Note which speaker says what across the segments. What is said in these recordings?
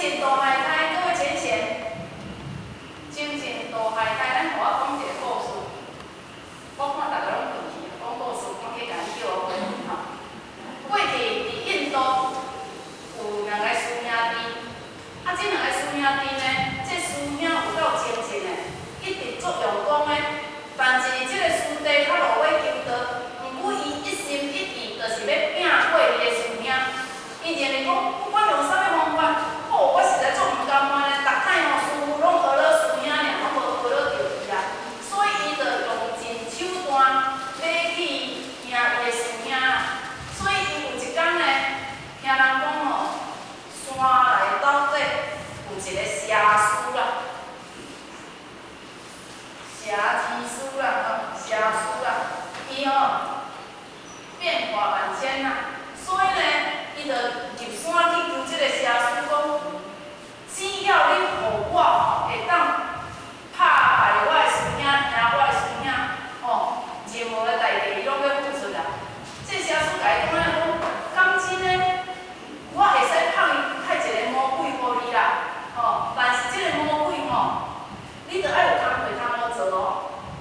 Speaker 1: 前大海苔，各位浅浅，前大海苔，咱互我讲一个故事。我看大家拢回去讲故事，讲去甲咱叫我回去吼。过去伫印度有两个师兄弟，啊，这两个师兄弟呢，这师兄有够精进的，一直做用功的，但是这个师弟较落尾求道，毋过伊一心一意，就是要拼过伊的师兄。伊认为讲，不管用啥物方法，好，我实在做毋甘愿咧，逐摆吼师傅拢学了师兄尔，拢无学了着伊啦，所以伊就用尽手段要去赢伊的师兄啦。所以伊有一天呢，听人讲吼，山内斗底有一个邪师啦，邪天师啦，邪师啦，伊吼变化万千啦，所以呢，伊就入山去求这个邪师讲，只要你互我吼会当拍败我的师兄，赢我的师兄，吼，任何的代价伊拢要付出啦。这邪师甲伊讲讲，敢真呢？我会使派一个魔鬼互你啦，吼，但是这个魔鬼吼，你着爱有工课通好做哦。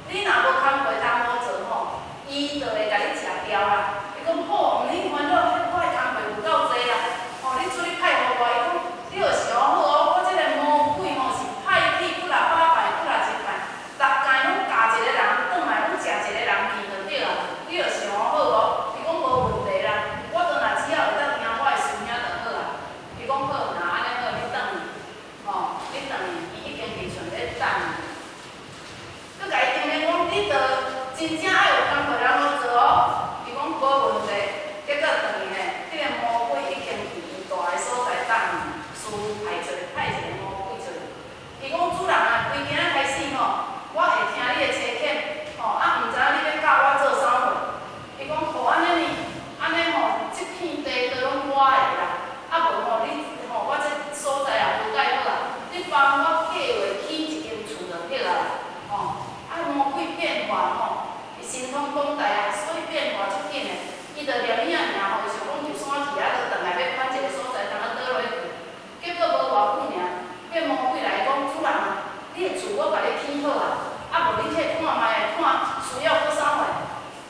Speaker 1: 你若无工课通好做吼，伊就会甲你食掉啦。伊讲好，毋免烦恼，我的工课有够济啦。吼，你出去派互我，伊讲你着想好哦，我这个魔鬼吼是派去不啦8摆，不啦1摆，逐间拢教一个人转来，拢食一个人去就对啦。你着想好哦。伊讲无问题啦，我倒若只要会当赢我的师兄就好啦。伊讲好，若安尼好，你等伊，吼，你等伊，伊已经伫厝咧等伊。佮甲伊定定讲，你着真正爱有工课通好做哦。伊讲无问题，结果等于呢，迄个魔鬼已经伫伊住的所在等伊，师傅派一个魔鬼出来。伊讲主人啊，规今仔开始吼，我会听你的切遣，吼，啊，毋知影你要教我做啥货。伊讲好安尼呢，安尼吼，即片地都拢我的啦，啊无吼你吼，我这所在也无介好啦，你帮我计划起一间厝就对啦，吼，啊魔鬼变化吼，伊神通广大啊，所以变化足紧的，伊就念伊啊尔吼，想讲入山去啊，就转来要返一个所在，通啊倒落去住。结果无偌久尔，迄魔鬼来讲，主人啊，你的厝我甲你起好啊，啊无你摕看卖，看需要搁啥货，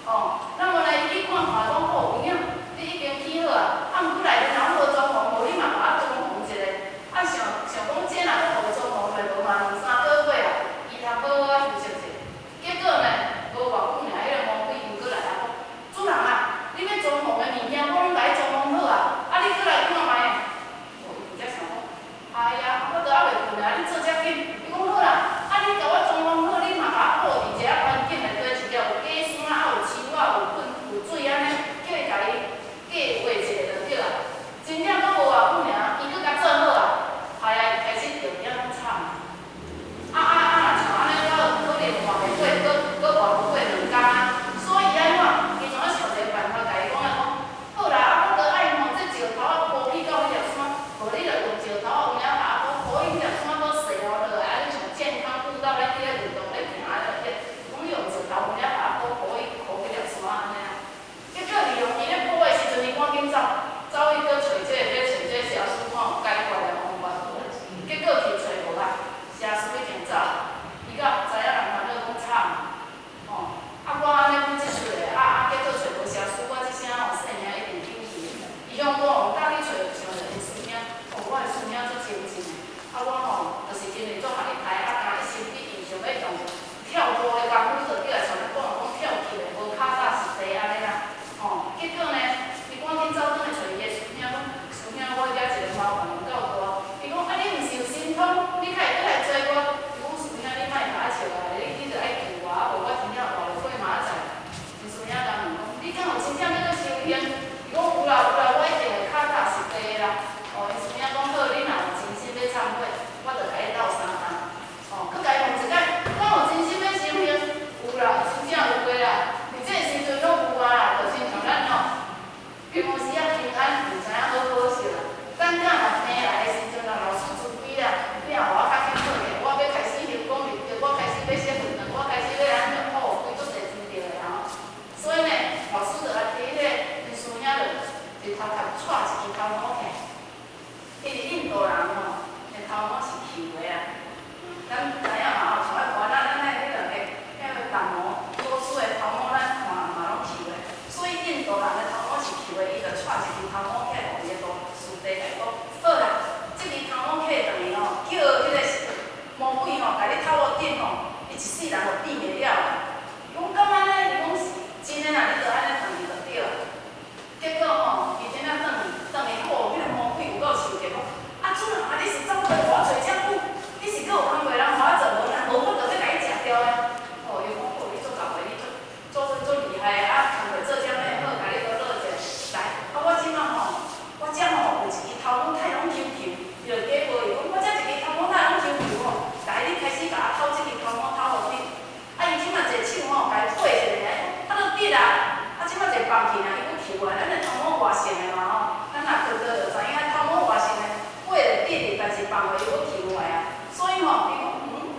Speaker 1: 吼，那么呢，伊去看讲好有影，你已经起好啊，啊毋过内面若无装潢，无你嘛甲我装潢一下，啊想讲这若搁无装潢，袂无嘛2、3个月啊，伊通好好休息者。结果呢，无偌久尔，迄个魔鬼又搁来啊讲，主人啊，你要装潢的物件，我拢甲你装潢好啊，啊你搁来看卖的。哦，伊才想讲，哎呀，我都还袂困啊，你做遮紧。伊讲好啦，啊你甲我装潢好，你嘛甲我布伫一个环境内底，一条有假山啊，有树啊，有粉有水安尼，叫伊甲伊计划一下就对啦。真正搁无偌久尔，伊搁甲做好啊，哎呀，开始着影惨。若像安尼了，可能换袂过，搁换不过2工啊。所以安怎？伊怎啊想一个办法，甲伊讲好啦，啊我着爱吼，这石头啊铺去到迄条山，无你着用石头啊有影把铺去迄条山搁细落来，啊你像健康步道咧，伫咧运动咧行啊咧，讲你用石头有影把铺去迄条山安尼啊。结果利用伊咧铺的时阵，伊赶紧走去搁找这个邪师看有解决的方法。结果去找无啦，邪师已经走，伊甲知影人烦恼讲惨，吼，啊我安尼不即出的，结果找无邪师，我即声吼性命一定救去。伊向我讲，甲你找像一个师兄，哦，我的师兄足精进的，啊我吼就是真诶做互你刣，啊一心一意想要用跳步的功夫，就叫来像咱讲跳起的，无脚踏实地安尼啦，吼。结果呢，伊赶紧走转来找伊的师兄，讲师兄，我遮一个麻烦有够大。伊讲啊，你毋是有神通，你较会来找我？伊讲师兄，你莫甲我笑啊，你着爱救我，啊无我真正活了过明仔载。师兄甲问讲，你敢有真正要去修行？伊讲有啦，我一定会脚踏实地的啦。哦，伊师兄讲好，你若有真心要忏悔，我着甲你斗3工。哦，佮甲伊问一解，敢有真心要修行？有啦，真正有过啦。伫这个时阵拢有啊啦，就亲像咱吼。平常时啊，平安，毋知影好好笑啦。等到若病来的时阵，若老师慈悲啦，你互我较紧好个，我要开始休讲面着，我开始要歇运动，我开始要安怎好，规足侪真着的吼。所以呢，老师就来伫迄个因师兄就头壳踹一支头毛起来。迄个印度人吼。咱知影嘛吼，像迄寒仔，咱迄个淡薄多数的头毛，咱看嘛拢翘的，所以印度人的头毛是翘的，伊就带一支头毛客互伊个师弟来讲，好啦，即支头毛客等于吼叫迄个魔鬼吼，甲你头壳顶吼，伊一世人就变袂了啦。伊讲敢安尼，伊讲是真诶啦，你着安尼等伊就对啦。结果吼，伊真正转去好，迄个魔鬼有够受着讲，啊主人啊，你是走过我找遮久，你是搁有通过人互我做无啦，无我着要甲你食掉咧。哦，伊讲哦，你做到诶，你做厉害诶，啊，通过做遮么好，甲你搁落者来，啊我即摆吼，我遮吼有一支头毛太拢抽抽，伊就假无伊讲我遮一支头毛太拢抽抽吼，来你开始甲我偷即支头毛偷互你，啊伊即摆一手吼，甲伊配一下，啊都得啦，啊即摆一放去啊，伊佫抽啊，咱的头毛外性的嘛吼，咱若哥哥就知影头毛外性的，配就得哩，但是放落伊佫抽来啊，所以吼，伊讲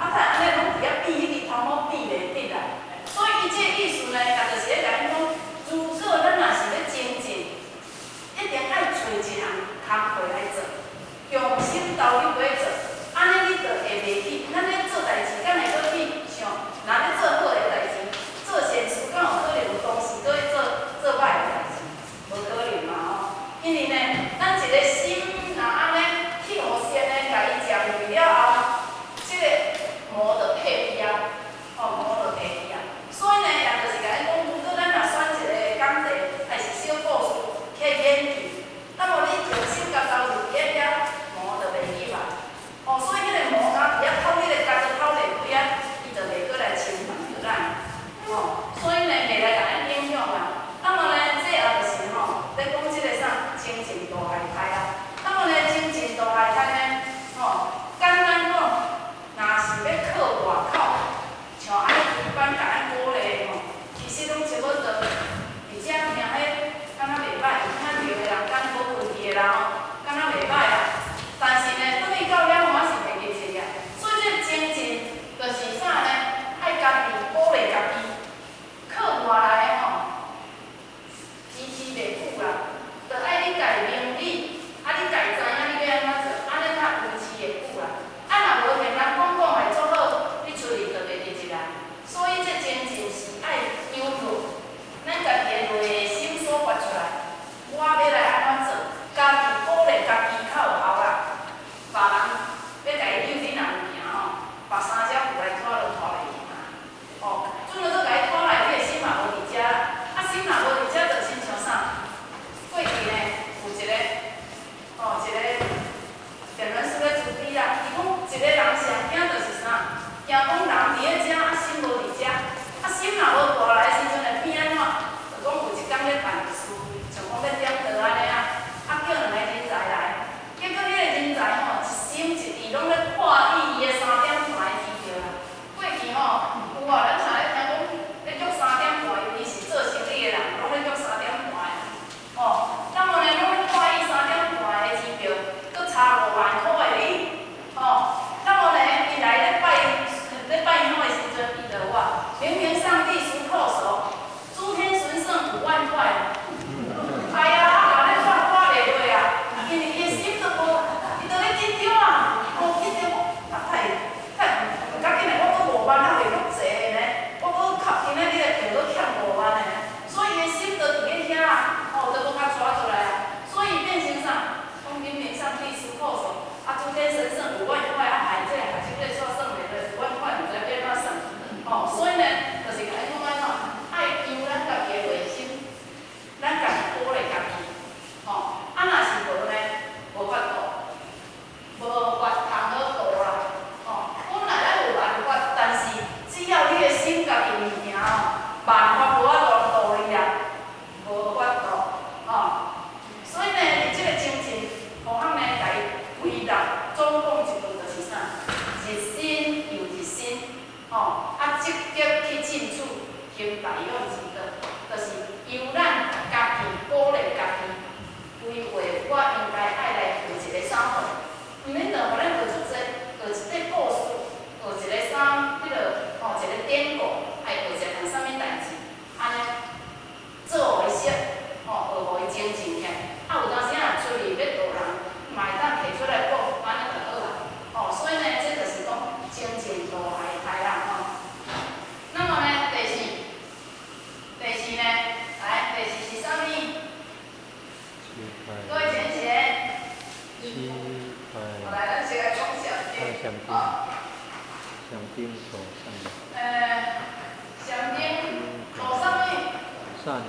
Speaker 1: 啊太安尼拢伫遐变，迄支头毛变袂得啦。所以伊即个意思呢，也就是咧甲恁讲，如果咱若是咧精进，一定爱找一项工课来做，用心投入来做，安尼你就会袂去。咱咧做代志，敢会搁去想，若咧做好诶代志，做善事，敢有可能有当时搁去做歹诶代志？无可能嘛吼。因为呢，咱一个心若安尼去互善呢，甲伊占据了后，即个魔就退去啊，魔就退去啊。所以呢，也就是甲你讲，如果咱若选一个工地，还是小故事去演去，那么你用心甲投入伫遐，魔就袂去嘛。所以迄个魔啊，伫遐偷你个家己偷袂几啊，伊就袂过来侵犯着咱。所以呢，袂来甲咱影响啦。那么呢，这也就是吼，咧讲即个啥精进大海苔啊。那么呢，精进大海苔呢，简单讲，若是要靠外口。像安尼一般甲咱鼓励吼，其实拢差不多，而且听迄敢若袂歹，听着的人敢无问题的人敢若袂歹啊。但是呢，等伊到了我是袂入去啊。所以这精进就是啥呢？爱家己鼓励家己，靠外来的吼，支持袂久啦。着爱你家己明理，啊你家己知影你要安怎做，安尼才维持会久啦。啊若无听人讲来做好，你出去就袂入去啦。所以这精进是爱由着咱家己的内心所发出来，我要来安怎做，家己鼓励家己较有效啦。别人要家己救你人物件吼，别三只牛来拖都拖袂去嘛。准了做家己拖来，你的心嘛无伫遮啦。啊，心若无伫遮，就亲像啥？过去呢有一个辩论师咧主持啦，伊讲一个人上惊就是啥？惊讲人伫咧遮，啊心无伫遮，啊心若无大来的时阵会变安怎？就讲有一天咧办事，像讲咧点桌安尼啊，啊叫两个人才来，结果迄个人才吼一心一意拢咧破译伊的3点半的指标啦。过去吼有咱常咧听讲咧约3点半，尤其是做生意的人，拢咧约3点半的。那么呢，拢咧破译3点半的指标，搁差5万块的哩。那么呢，伊来咧拜访的时阵，伊就话，明明上帝属扣手，诸天神圣5万块。哎呀，啊咧花袂落啊，因为伊的心都无，伊都咧紧张啊，紧张，太，较紧的，我搁5万，还袂足济的呢，我搁今仔日的票搁欠5万的呢，所以伊的心都伫咧遐啊，就搁较抓出来啊，所以变成啥？讲明明上帝属扣手，啊，诸天神圣5万块啊，海这海这个算算袂落5万块，毋知变哪算。所以呢，就是甲你讲安怎，爱求咱家己的内心，咱家己鼓励家己。啊，若是无呢，无法度，无法通好度啦。本来咱有办法，但是只要你的心家己物件办法无法度度你啊，无法度。所以呢，伫即个精进，互咱呢家己规律总讲一句就是啥，日新又日新。积极去进取，行大勇之道，就是由咱家己鼓励家己，规划我应该爱来学一个啥货，毋免就互咱学出济，学一块故事，学一个啥，一个典故，爱学一项啥物代志，安尼做互伊熟，学互伊精进起来。有当时若出去要导人，嘛会当摕出来讲，安尼就好啦。所以呢，这就是讲精进。各位前贤，来，咱先来讲上经。
Speaker 2: 上经所善。
Speaker 1: 上经做啥物？
Speaker 2: 善罗。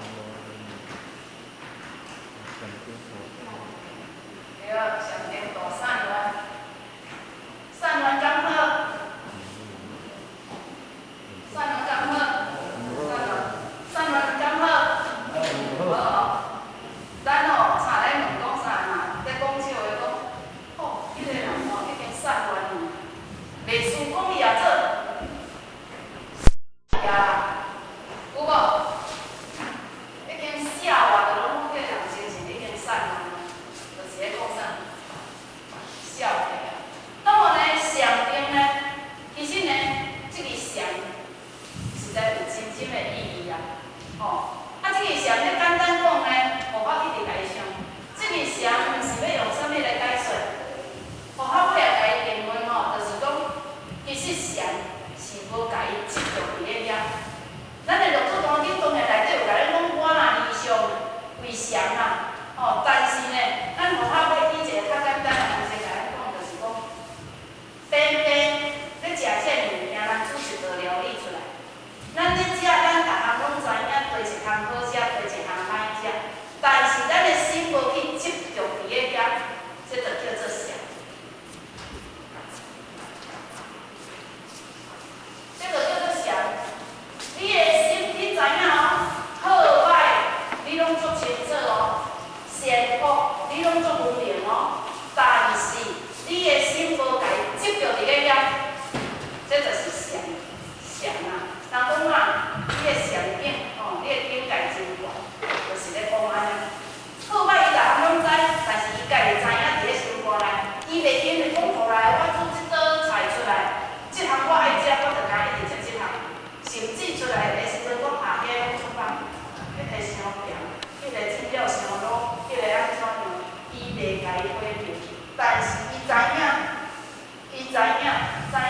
Speaker 2: 上经所善。
Speaker 1: 对，上经做善缘，善缘刚好，善缘刚好，善缘刚好。咱查来问讲啥嘛？在讲笑话讲，迄个人已经善缘了，袂输讲伊也做。有无？已经写话就拢迄个人心情已经善良了，就是咧讲啥？笑起啊。那么呢，上经呢，其实呢，这个上实在有真正的意义啊。这个上咧简单讲呢，我一直甲伊想，这个上毋是要用啥物来解说？我尾也甲伊定论就是讲，其实上是无甲伊执着伫咧遐。咱的六祖坛经当然内底有甲咱讲，我若理想为上啊，但是呢，咱互我尾以一个较简单的方式甲咱讲，就是讲，平平咧食这物件，咱煮一道料理出来。咱咧食，咱逐项拢知影，对一项好食，对一项歹食，但是咱的心无去执着伫咧遐，这就叫做上。这就叫做上。你的心，你知影好歹你拢足清楚善恶你拢足分明但是你的心无甲伊执着伫咧遐，这就是上啊。人讲你的上顶你的顶界真悬，就是咧讲安尼。好歹伊逐项拢知，但是伊家己知影伫咧心肝内，伊袂紧会讲互来，我煮即道菜出来，即项我爱食，我就甲一直食即项。甚至出来的时阵，讲遐拢出版，迄个伤咸，迄个煮了伤老，迄个安怎样，伊袂甲伊批评，但是伊知影，知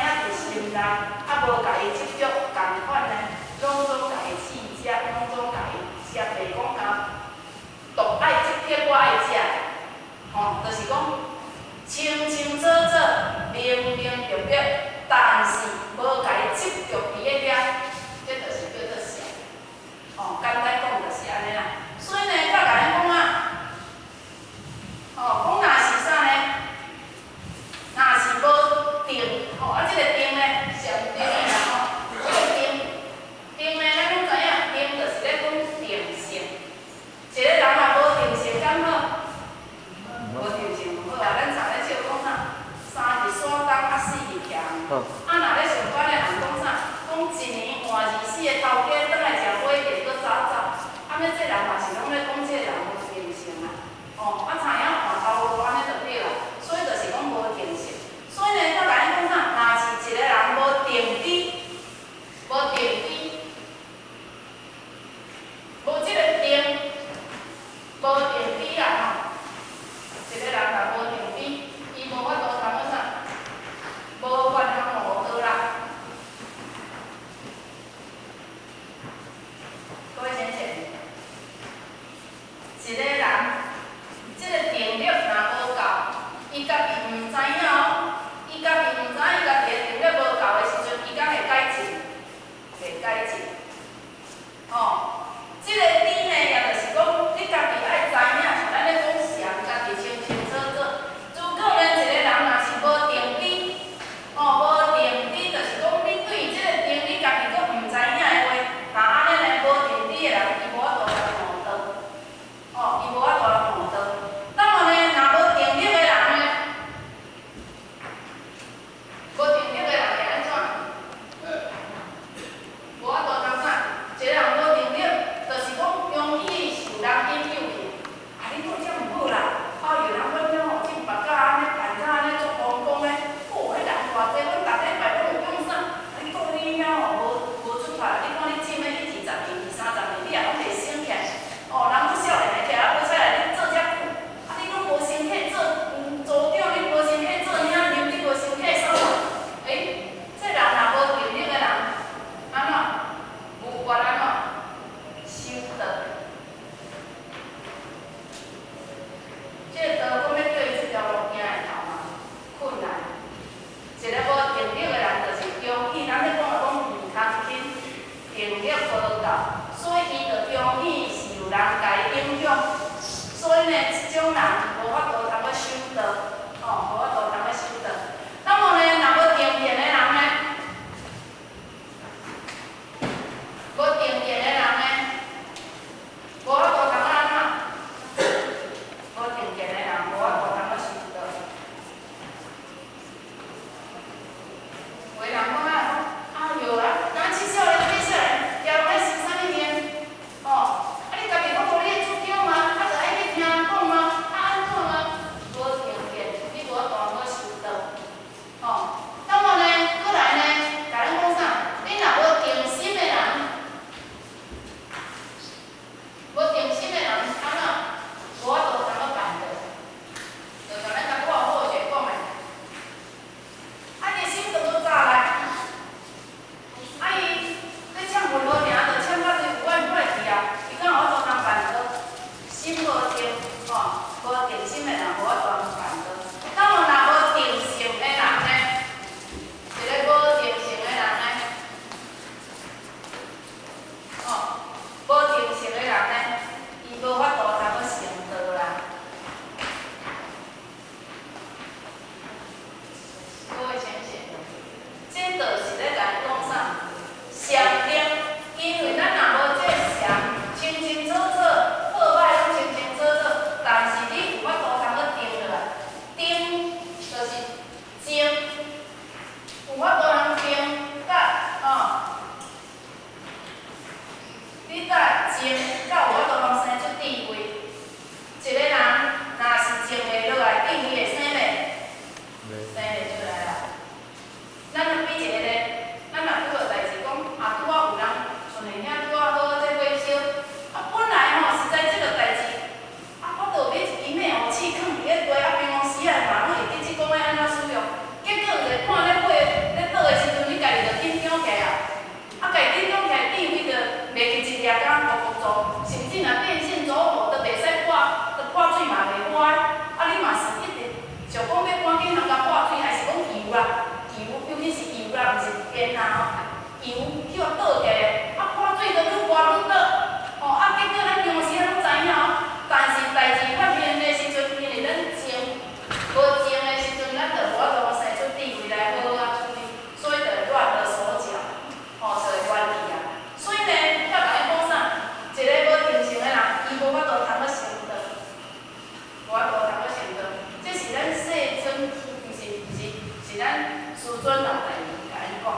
Speaker 1: 准老大甲因讲，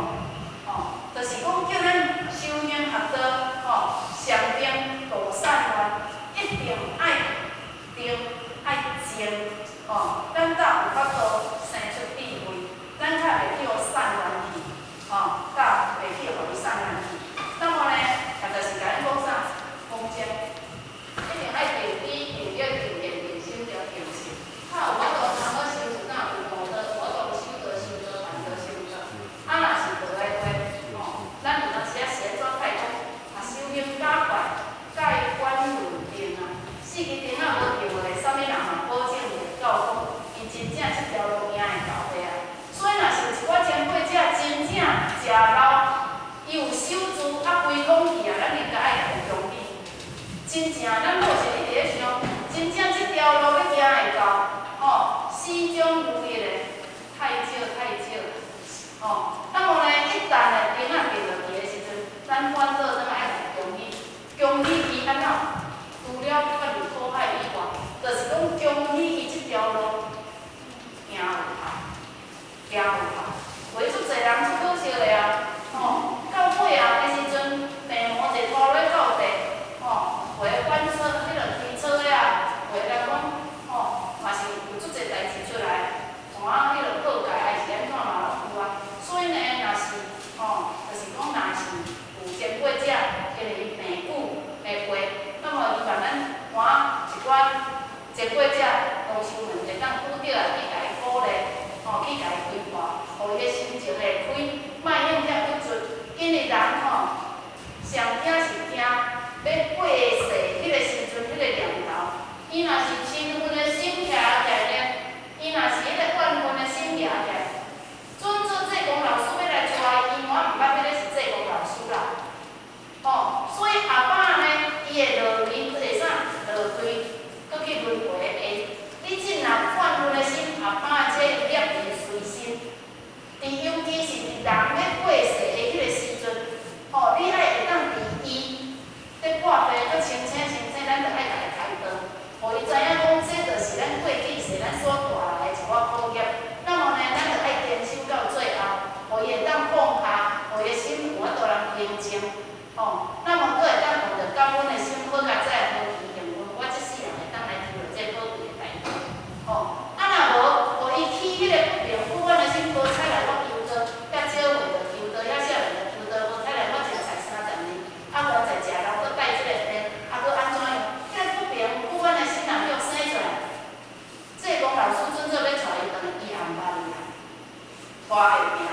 Speaker 1: 就是讲叫咱修行学道，上定道善愿，一定爱定爱静，咱才有法度生出智慧，咱才袂去互善缘去，甲袂去互伊善缘去。那么呢，就是甲因讲啥？恭敬，一定爱定知、定力、定言、定心、定性，较有法度通好修持，哪有无道？我懂修道、修道、办道、修道。若是道的话，咱有当时啊是安怎态度？修行加快，盖观论定啊，四支钉仔无定落，啥物人嘛保证袂到讲，伊真正即条路行会到尾啊。所以若是有一寡前辈者真正食老，伊有守住啊规统去啊，咱应该爱有恭喜。真正咱目前一直咧想，真正即条路要行会到，始终如一的，太少太少。那么呢，一旦呢钉仔定落去的时阵，咱反倒咱爱来恭喜，恭喜伊安怎？除了较入苦海以外，就是讲恭喜伊即条路行有效，行有效。为足侪人足可惜的啊，到尾后的时阵，地毛一拖落到地，为翻车，迄落推车的啊，为来讲，嘛是有足侪代志出来，换迄落告解还是安怎嘛拢有啊。所以呢，若是就是讲若是有前辈者，因为伊病久会过，那么伊把咱换一寡前辈者同修们会当拄着啊，去甲伊鼓励，去甲伊规划，互伊个心情会开，莫用遐不准。因为人上听是听要过世迄个时阵，迄个念头，伊若是亲分的心徛起来呢，伊若是迄个怨恨的心徛起来。准做济公老师要来带伊，我毋捌迄个是济公老师啦。所以阿爸呢，伊会落离会啥落对，搁去轮回下。你真若怨恨的心，阿爸这业力随身。尤其是伫人要过世的迄个时阵，你爱会当伫伊咧破病，搁清醒，咱就爱甲伊开导，互伊知影讲，这就是咱过去世咱所带来的一寡苦业。那么呢，咱就爱坚守到最后，互伊会当放下，互伊的心有法度人平静。那么佫会当用着感恩的心，好甲再好去用我即世人会当来做这宝贵的代志。若无，互伊起迄个不平不安的心，无采来我求道，遐少话着求道，遐少话着求道，无采来我真才30年，我在食人佫带即个病，佫安怎样？迄个不平不安的心若要生出来，济公老师准做要带伊回伊含巴里啊，拖会命。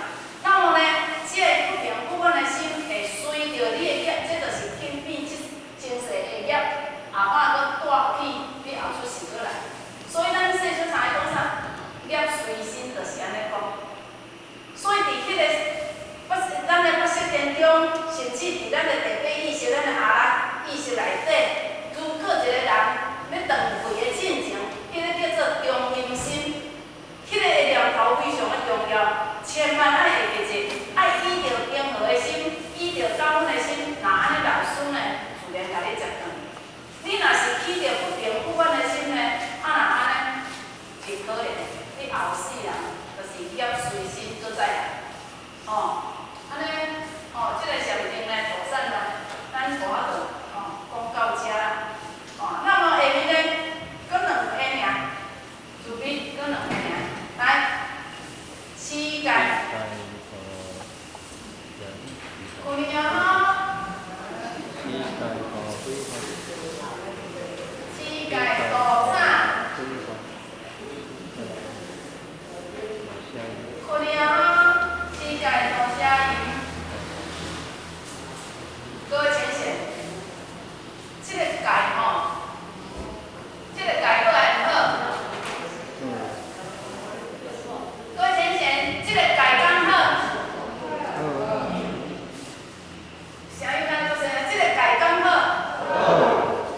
Speaker 1: 那么呢，这个不平不安的心会随着你的业，这就是天变前世的业，后摆佫带去你后出世佫来。所以咱细小常会讲啥？业随身就是安尼讲。所以伫迄个咱的八识当中，甚至伫咱的第八意识、咱的阿拉意识内底，如果一个人要断废的进程，迄个叫做中阴心，迄个念头非常的重要，千万爱会记住，爱依着平和的心，依着感恩的心，那安尼老师呢，自然甲你接转。你若是起着不平不安的心呢，安尼是可怜的，你后世人就是业随身都在来。安尼，即个上定呢，道善呢，咱带着讲到遮啦。那么下面呢，佫2个名，注意佫2个名，来，膝盖，开啊！膝盖道啥？可以啊，膝盖道下移，各位浅显，这个改这个改过来很好。各位浅显，这个改刚好。啥意思？就是这个改刚好。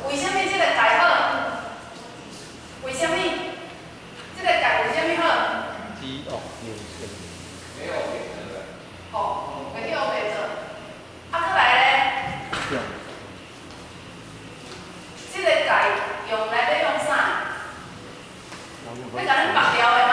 Speaker 1: 为什么这个改好？为什么？这个改为什么好？
Speaker 2: 积恶有成。
Speaker 3: 没有变成的。
Speaker 1: 袂去黑白做。佫来咧。这个改用来要用啥？要甲咱绑掉的吗？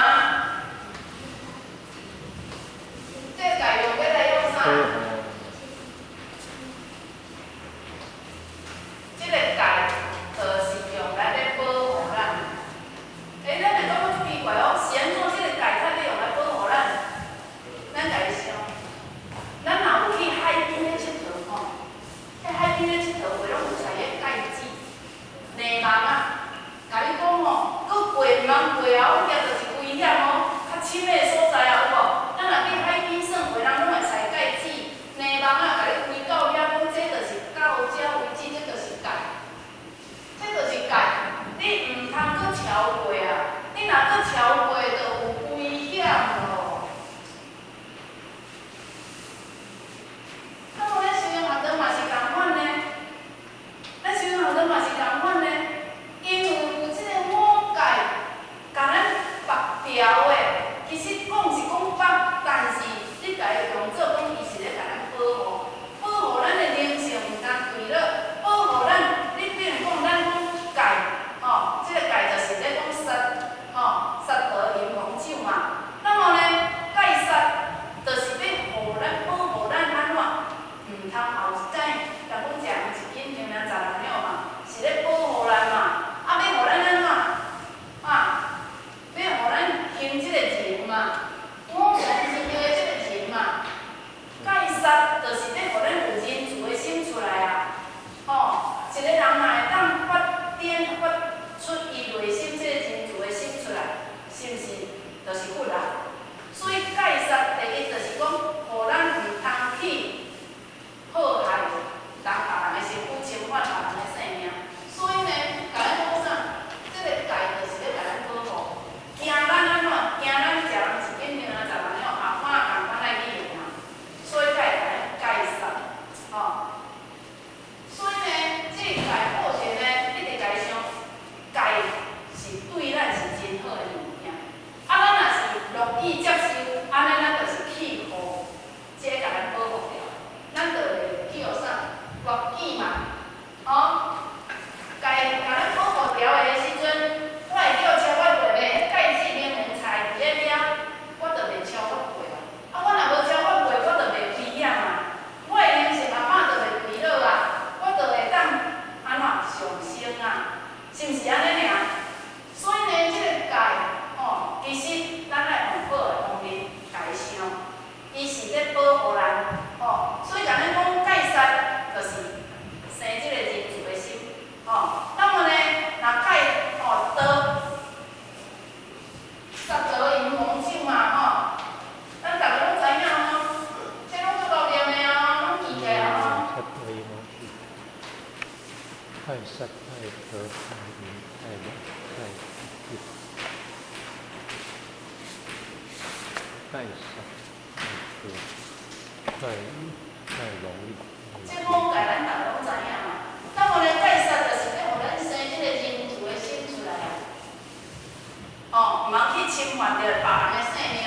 Speaker 1: 袂啊，有就是危险哦，较深的所在啊，有无？咱若去海边耍，有的人拢会采芥子，泥网啊，甲你规到遐，讲这就是到遮为止，这就是界，这就是界，你毋通搁超过啊！你若搁超过，就有危险咯。那么咱修行学堂嘛是共款呢，咱修行学堂嘛是共款呢，因为有即个五戒，甲咱绑条的，其实讲是讲绑，但是你家己用做讲，伊是咧甲咱保护，保护咱的灵性毋通坠落，保护咱，你比如讲咱讲戒，吼，即个戒就是咧讲杀，吼，杀得淫狂酒嘛。那么呢，戒杀就是要互咱保护咱安怎，毋通后生，甲讲食一斤平常10人了嘛，是咧保护咱嘛，啊，要互咱安怎，啊，要互咱行即个人嘛，我咱是叫的即个人嘛，戒杀就是要互咱有仁慈的心出来啊，吼，一个人若会当发出伊内心即个仁慈的心出来，是毋是？就是佛啊。所以戒杀第一就是讲，互咱毋通去祸害人别人的身躯，侵犯别人的性命。所以呢，甲咱讲啥？即个戒就是要甲咱保护，惊咱安怎？惊咱食人一斤，平常10人了，后半共款来去用啊。所以才会甲咱戒杀，吼。所以呢，即个戒过程呢，你得家己想，戒是对咱是真好的物件。啊，咱若是乐意接受，安尼咱就是去互即个甲咱保护掉。咱就会去互啥？乐见嘛，吼，甲咱保护掉的时阵，我会叫超我袂袂，戒指明明菜伫咧了，我就袂超我袂啊。啊，我若无超我袂，我就袂危险嘛。我的灵性阿妈就袂坠落啊，我就会当安怎上升啊？是毋是安尼尔？所以呢，即个戒，吼，其实咱爱用好的方面家想，伊是咧保护咱，吼。所以甲咱讲戒杀，就是生即个仁慈的心，吼。那么呢，若戒吼杀得淫狂酒嘛，吼，咱逐个拢知影吼，这拢做路念的哦，拢记起来哦。
Speaker 2: sát gây máu thịt, khai sát khai thở khai biến khai bệnh khai thịt, khai sát khai thở khai khai lỗ力。
Speaker 1: 这五戒咱逐个拢知影嘛。那么呢，戒杀就是要互咱生即个仁慈的心出来啊。哦，毋通去侵犯着别人的性命。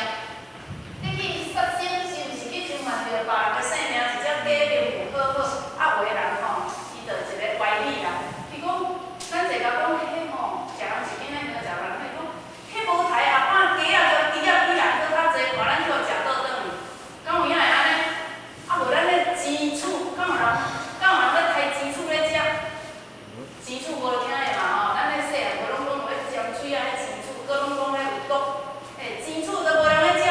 Speaker 1: 你去杀生是毋是去侵犯着别人的性命？一只假面不好好，啊，有的人吼，伊就一个歪理啦。伊讲，咱坐甲讲，迄吼，食人一斤，咱就食人，伊讲，迄无刣阿爸鸡仔叫猪仔比人搁较济，看咱去互食倒转去，敢有影会安尼？啊，无咱咧钱厝，敢有人咧刣钱厝咧食？钱厝无听的嘛吼，咱咧细汉无拢讲咧尖嘴啊，迄钱厝，搁拢讲咧有毒，钱厝都无人咧食。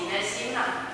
Speaker 1: 敬的心呐。